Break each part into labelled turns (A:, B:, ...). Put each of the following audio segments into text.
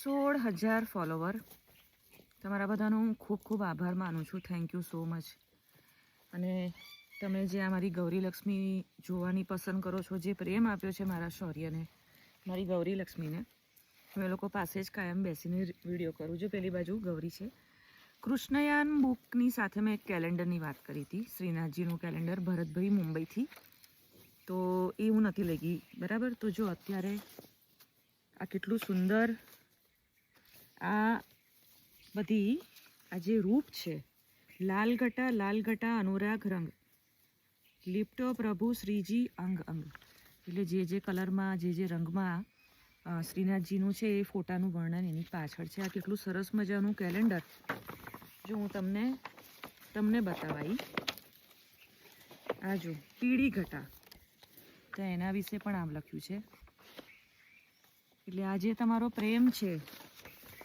A: 16,000 follower. તમારા બધાનો હું ખૂબ ખૂબ આભાર માનું છું. Thank you so much. અને તમે જે આ મારી ગૌરી લક્ષ્મી જોવાની પસંદ કરો છો, જે પ્રેમ આપ્યો છે મારા શૌર્યને, મારી ગૌરી લક્ષ્મીને, હું એ લોકો પાસે જ કાયમ બેસીને વિડીયો કરું છું. પેલી બાજુ ગૌરી છે. કૃષ્ણયાન બુકની સાથે મેં એક કેલેન્ડરની વાત કરી હતી, શ્રીનાથજીનું કેલેન્ડર, ભરતભાઈ મુંબઈથી. તો એ હું નથી લઈ ગઈ, બરાબર. તો જો અત્યારે આ કેટલું સુંદર આ બધી આ જે રૂપ છે, લાલ ઘટા અનુરાગ રંગ, લિપ્ટો પ્રભુ શ્રીજી અંગ અંગ, એટલે જે જે કલરમાં, જે જે રંગમાં શ્રીનાથજીનું છે એ ફોટાનું વર્ણન એની પાછળ છે. આ કેટલું સરસ મજાનું કેલેન્ડર. જો હું તમને બતાવાઈ, આ જો પીળી ઘટા, તો એના વિશે પણ આમ લખ્યું છે. એટલે આ જે તમારો પ્રેમ છે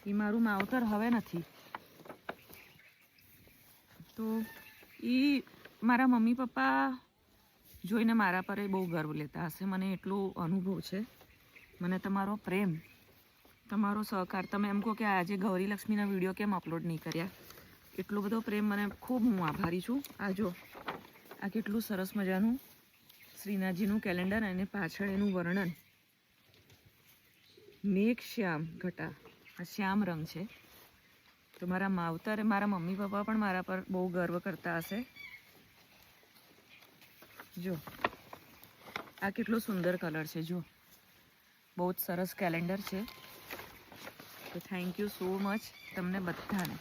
A: એ મારું માવતર હવે નથી. તો એ મારા મમ્મી પપ્પા જોઈને મારા પર બહુ ગર્વ લેતા હશે. મને એટલો અનુભવ છે. મને તમારો પ્રેમ, તમારો સહકાર, તમે એમ કહો કે આજે ગૌરી લક્ષ્મીના વિડીયો કેમ અપલોડ નહીં કર્યા, એટલો બધો પ્રેમ મને, ખૂબ હું આભારી છું. આ જો આ કેટલું સરસ મજાનું શ્રીનાથજીનું કેલેન્ડર, અને પાછળ એનું વર્ણન. મેઘ શ્યામ ઘટા, આ શ્યામ રંગ છે. તો મારા માવતરે, મારા મમ્મી પપ્પા પણ મારા પર બહુ ગર્વ કરતા હશે. જો આ કેટલો સુંદર કલર છે. જો બહુ જ સરસ કેલેન્ડર છે. તો થેન્ક યુ સો મચ તમને બધાને.